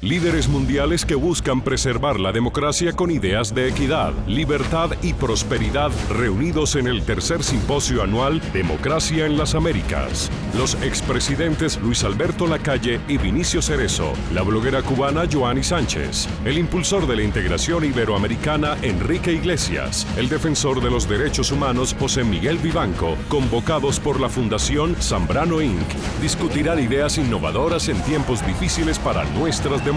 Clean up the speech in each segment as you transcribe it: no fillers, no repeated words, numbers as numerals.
Líderes mundiales que buscan preservar la democracia con ideas de equidad, libertad y prosperidad reunidos en el tercer simposio anual Democracia en las Américas. Los expresidentes Luis Alberto Lacalle y Vinicio Cerezo, la bloguera cubana Joanny Sánchez, el impulsor de la integración iberoamericana Enrique Iglesias, el defensor de los derechos humanos José Miguel Vivanco, convocados por la Fundación Zambrano Inc., discutirán ideas innovadoras en tiempos difíciles para nuestras democracias.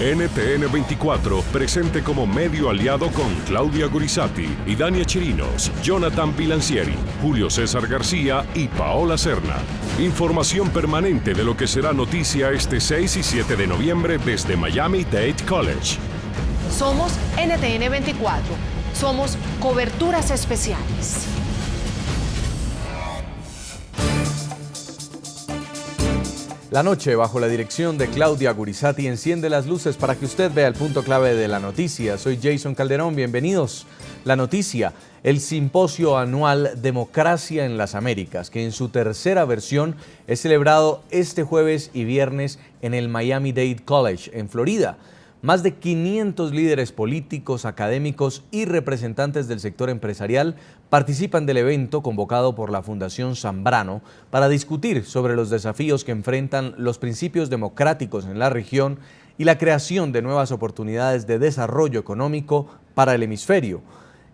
NTN 24, presente como medio aliado con Claudia Gurizati y Dania Chirinos, Jonathan Bilancieri, Julio César García y Paola Serna. Información permanente de lo que será noticia este 6 y 7 de noviembre desde Miami-Dade College. Somos NTN 24. Somos coberturas especiales. La noche, bajo la dirección de Claudia Gurizati, enciende las luces para que usted vea el punto clave de la noticia. Soy Jason Calderón, bienvenidos. La noticia, el simposio anual Democracia en las Américas, que en su tercera versión es celebrado este jueves y viernes en el Miami-Dade College, en Florida. Más de 500 líderes políticos, académicos y representantes del sector empresarial participan del evento convocado por la Fundación Zambrano para discutir sobre los desafíos que enfrentan los principios democráticos en la región y la creación de nuevas oportunidades de desarrollo económico para el hemisferio.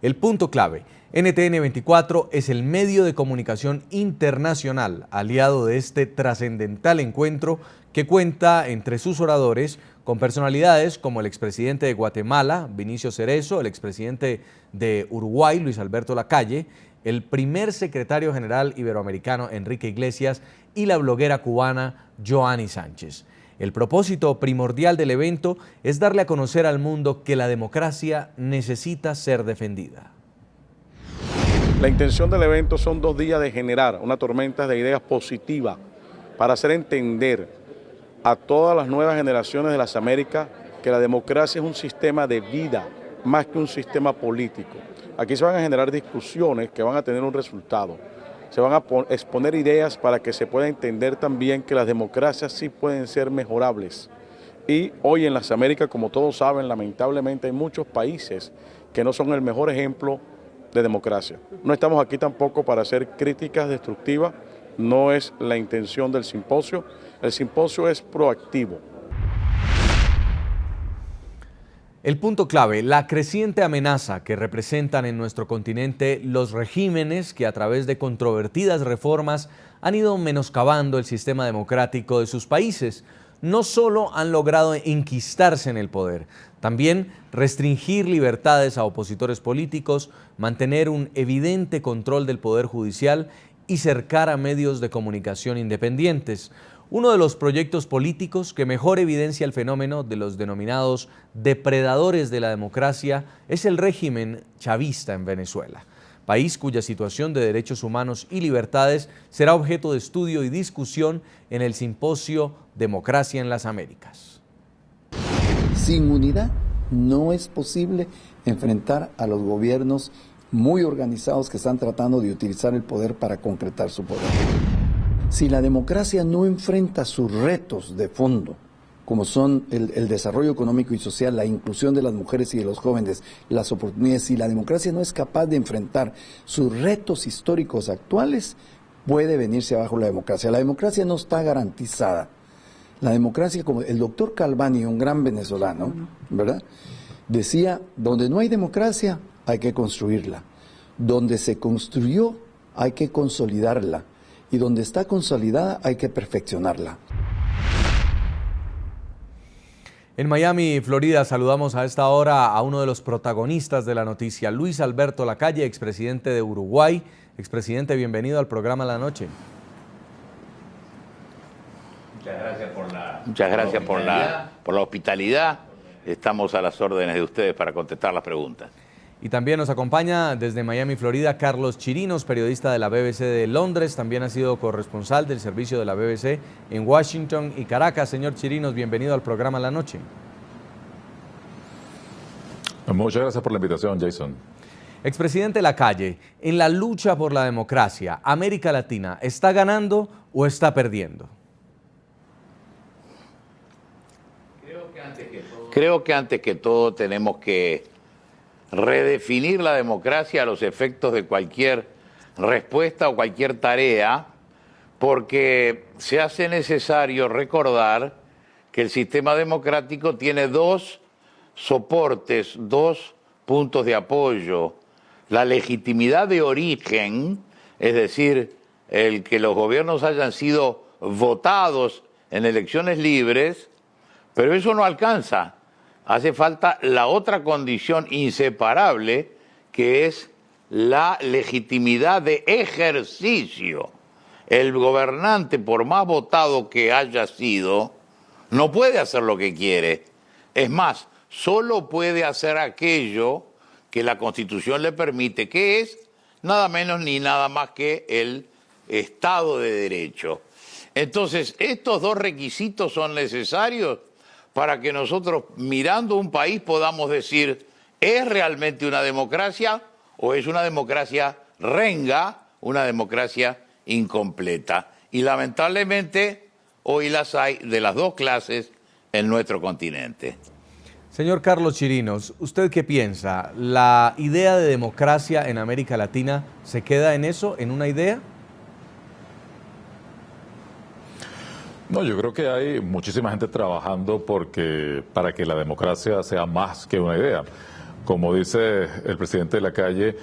El punto clave: NTN 24 es el medio de comunicación internacional aliado de este trascendental encuentro que cuenta entre sus oradores con personalidades como el expresidente de Guatemala, Vinicio Cerezo, el expresidente de Uruguay, Luis Alberto Lacalle, el primer secretario general iberoamericano, Enrique Iglesias, y la bloguera cubana, Joanny Sánchez. El propósito primordial del evento es darle a conocer al mundo que la democracia necesita ser defendida. La intención del evento son 2 días de generar una tormenta de ideas positiva para hacer entender a todas las nuevas generaciones de las Américas que la democracia es un sistema de vida más que un sistema político. Aquí se van a generar discusiones que van a tener un resultado. Se van a exponer ideas para que se pueda entender también que las democracias sí pueden ser mejorables. Y hoy en las Américas, como todos saben, lamentablemente hay muchos países que no son el mejor ejemplo de democracia. No estamos aquí tampoco para hacer críticas destructivas, no es la intención del simposio. El simposio es proactivo. El punto clave, la creciente amenaza que representan en nuestro continente los regímenes que a través de controvertidas reformas han ido menoscabando el sistema democrático de sus países. No solo han logrado enquistarse en el poder, también restringir libertades a opositores políticos, mantener un evidente control del poder judicial y cercar a medios de comunicación independientes. Uno de los proyectos políticos que mejor evidencia el fenómeno de los denominados depredadores de la democracia es el régimen chavista en Venezuela, país cuya situación de derechos humanos y libertades será objeto de estudio y discusión en el simposio Democracia en las Américas. Sin unidad no es posible enfrentar a los gobiernos muy organizados que están tratando de utilizar el poder para concretar su poder. Si la democracia no enfrenta sus retos de fondo, como son el desarrollo económico y social, la inclusión de las mujeres y de los jóvenes, las oportunidades, si la democracia no es capaz de enfrentar sus retos históricos actuales, puede venirse abajo la democracia. La democracia no está garantizada. La democracia, como el doctor Calvani, un gran venezolano, ¿verdad?, decía, donde no hay democracia, hay que construirla. Donde se construyó, hay que consolidarla. Y donde está consolidada, hay que perfeccionarla. En Miami, Florida, saludamos a esta hora a uno de los protagonistas de la noticia, Luis Alberto Lacalle, expresidente de Uruguay. Expresidente, bienvenido al programa La Noche. Muchas gracias por la hospitalidad. Estamos a las órdenes de ustedes para contestar las preguntas. Y también nos acompaña desde Miami, Florida, Carlos Chirinos, periodista de la BBC de Londres. También ha sido corresponsal del servicio de la BBC en Washington y Caracas. Señor Chirinos, bienvenido al programa La Noche. Muchas gracias por la invitación, Jason. Expresidente Lacalle, en la lucha por la democracia, ¿América Latina está ganando o está perdiendo? Creo que antes que todo tenemos que redefinir la democracia a los efectos de cualquier respuesta o cualquier tarea, porque se hace necesario recordar que el sistema democrático tiene dos soportes, dos puntos de apoyo: la legitimidad de origen, es decir, el que los gobiernos hayan sido votados en elecciones libres, pero eso no alcanza. Hace falta la otra condición inseparable, que es la legitimidad de ejercicio. El gobernante, por más votado que haya sido, no puede hacer lo que quiere. Es más, solo puede hacer aquello que la Constitución le permite, que es nada menos ni nada más que el Estado de Derecho. Entonces, estos dos requisitos son necesarios para que nosotros, mirando un país, podamos decir, ¿es realmente una democracia o es una democracia renga, una democracia incompleta? Y lamentablemente hoy las hay de las dos clases en nuestro continente. Señor Carlos Chirinos, ¿usted qué piensa? ¿La idea de democracia en América Latina se queda en eso, en una idea? No, yo creo que hay muchísima gente trabajando para que la democracia sea más que una idea. Como dice el presidente Lacalle,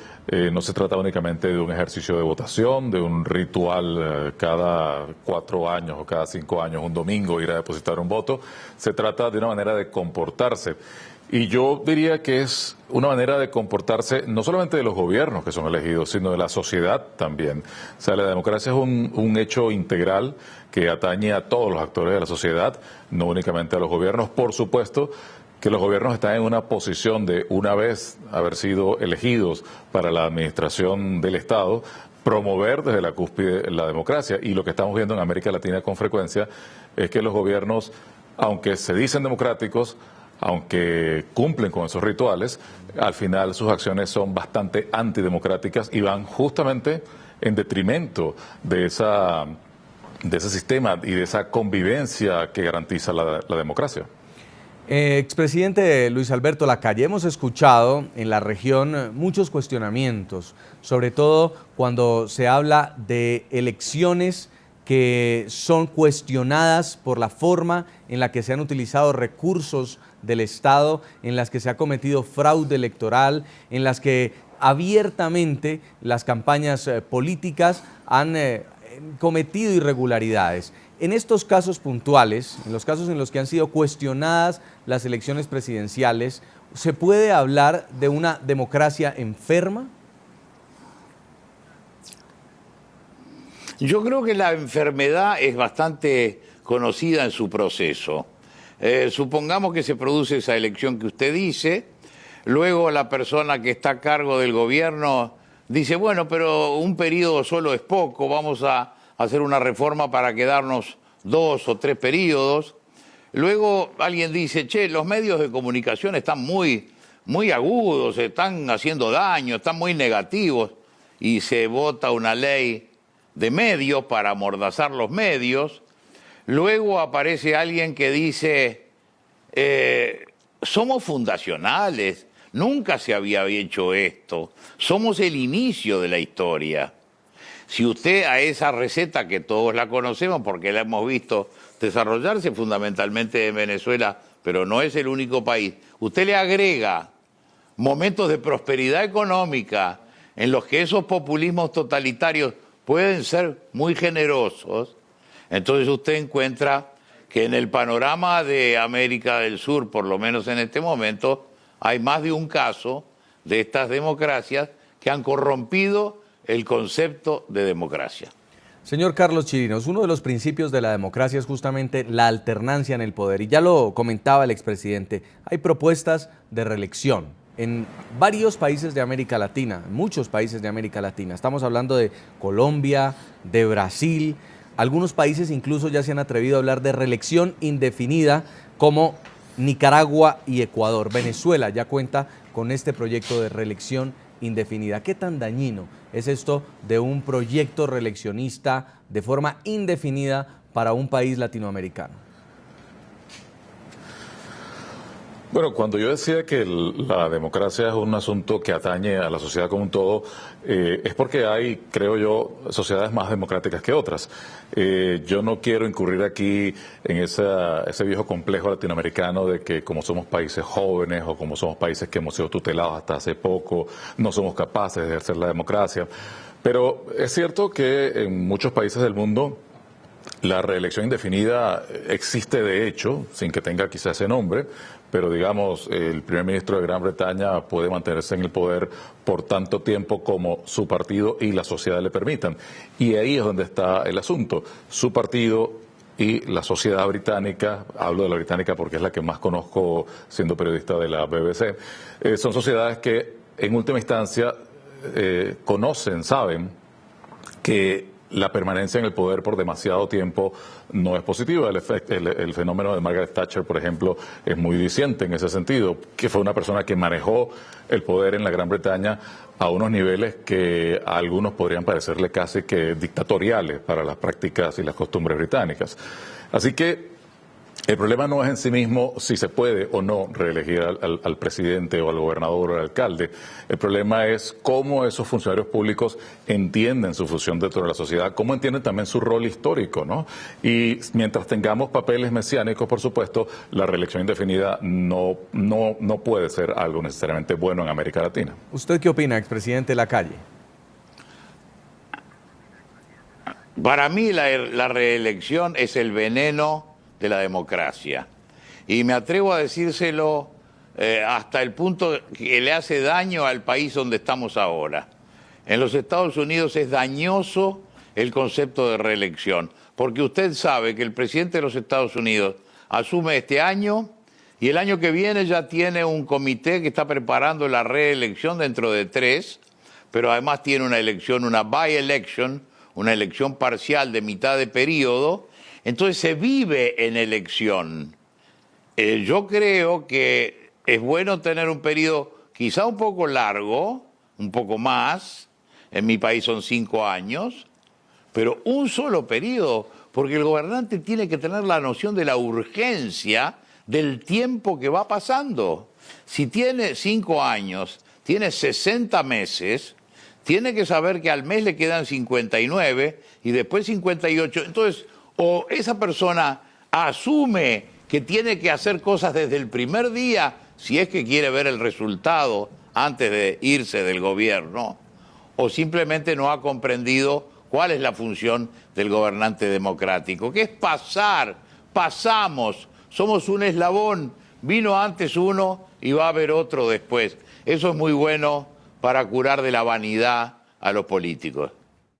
no se trata únicamente de un ejercicio de votación, de un ritual cada 4 años o cada 5 años, un domingo ir a depositar un voto. Se trata de una manera de comportarse. Y yo diría que es una manera de comportarse no solamente de los gobiernos que son elegidos, sino de la sociedad también. O sea, la democracia es un hecho integral que atañe a todos los actores de la sociedad, no únicamente a los gobiernos. Por supuesto que los gobiernos están en una posición de, una vez haber sido elegidos para la administración del Estado, promover desde la cúspide la democracia. Y lo que estamos viendo en América Latina con frecuencia es que los gobiernos, aunque se dicen democráticos, aunque cumplen con esos rituales, al final sus acciones son bastante antidemocráticas y van justamente en detrimento de ese sistema y de esa convivencia que garantiza la democracia. Expresidente Luis Alberto Lacalle, hemos escuchado en la región muchos cuestionamientos, sobre todo cuando se habla de elecciones que son cuestionadas por la forma en la que se han utilizado recursos del Estado, en las que se ha cometido fraude electoral, en las que abiertamente las campañas políticas han cometido irregularidades. En estos casos puntuales, en los casos en los que han sido cuestionadas las elecciones presidenciales, ¿se puede hablar de una democracia enferma? Yo creo que la enfermedad es bastante conocida en su proceso. Supongamos que se produce esa elección que usted dice, luego la persona que está a cargo del gobierno dice, bueno, pero un periodo solo es poco, vamos a hacer una reforma para quedarnos 2 o 3 periodos. Luego alguien dice, che, los medios de comunicación están muy agudos, están haciendo daño, están muy negativos, y se vota una ley de medios para amordazar los medios. Luego aparece alguien que dice, somos fundacionales, nunca se había hecho esto, somos el inicio de la historia. Si usted a esa receta, que todos la conocemos porque la hemos visto desarrollarse fundamentalmente en Venezuela, pero no es el único país, usted le agrega momentos de prosperidad económica en los que esos populismos totalitarios pueden ser muy generosos, entonces usted encuentra que en el panorama de América del Sur, por lo menos en este momento, hay más de un caso de estas democracias que han corrompido el concepto de democracia. Señor Carlos Chirinos, uno de los principios de la democracia es justamente la alternancia en el poder, y ya lo comentaba el expresidente, hay propuestas de reelección en varios países de América Latina, muchos países de América Latina. Estamos hablando de Colombia, de Brasil, algunos países incluso ya se han atrevido a hablar de reelección indefinida, como Nicaragua y Ecuador. Venezuela ya cuenta con este proyecto de reelección indefinida. ¿Qué tan dañino es esto de un proyecto reeleccionista de forma indefinida para un país latinoamericano? Bueno, cuando yo decía que la democracia es un asunto que atañe a la sociedad como un todo, es porque hay, creo yo, sociedades más democráticas que otras. Yo no quiero incurrir aquí en ese viejo complejo latinoamericano de que como somos países jóvenes o como somos países que hemos sido tutelados hasta hace poco, no somos capaces de ejercer la democracia. Pero es cierto que en muchos países del mundo la reelección indefinida existe de hecho, sin que tenga quizás ese nombre, pero digamos, el primer ministro de Gran Bretaña puede mantenerse en el poder por tanto tiempo como su partido y la sociedad le permitan. Y ahí es donde está el asunto. Su partido y la sociedad británica, hablo de la británica porque es la que más conozco siendo periodista de la BBC, son sociedades que en última instancia conocen, saben que la permanencia en el poder por demasiado tiempo no es positiva. El fenómeno de Margaret Thatcher, por ejemplo, es muy diciente en ese sentido, que fue una persona que manejó el poder en la Gran Bretaña a unos niveles que a algunos podrían parecerle casi que dictatoriales para las prácticas y las costumbres británicas. Así que el problema no es en sí mismo si se puede o no reelegir al presidente o al gobernador o al alcalde. El problema es cómo esos funcionarios públicos entienden su función dentro de la sociedad, cómo entienden también su rol histórico, ¿no? Y mientras tengamos papeles mesiánicos, por supuesto, la reelección indefinida no puede ser algo necesariamente bueno en América Latina. ¿Usted qué opina, expresidente Lacalle? Para mí la reelección es el veneno de la democracia. Y me atrevo a decírselo hasta el punto que le hace daño al país donde estamos ahora. En los Estados Unidos es dañoso el concepto de reelección, porque usted sabe que el presidente de los Estados Unidos asume este año y el año que viene ya tiene un comité que está preparando la reelección dentro de 3, pero además tiene una elección, una by-election, una elección parcial de mitad de periodo. Entonces se vive en elección. Yo creo que es bueno tener un periodo quizá un poco largo, un poco más, en mi país son 5 años, pero un solo periodo, porque el gobernante tiene que tener la noción de la urgencia del tiempo que va pasando. Si tiene 5 años, tiene 60 meses, tiene que saber que al mes le quedan 59 y después 58. Entonces, o esa persona asume que tiene que hacer cosas desde el primer día si es que quiere ver el resultado antes de irse del gobierno, o simplemente no ha comprendido cuál es la función del gobernante democrático, que es pasamos, somos un eslabón, vino antes uno y va a haber otro después. Eso es muy bueno para curar de la vanidad a los políticos.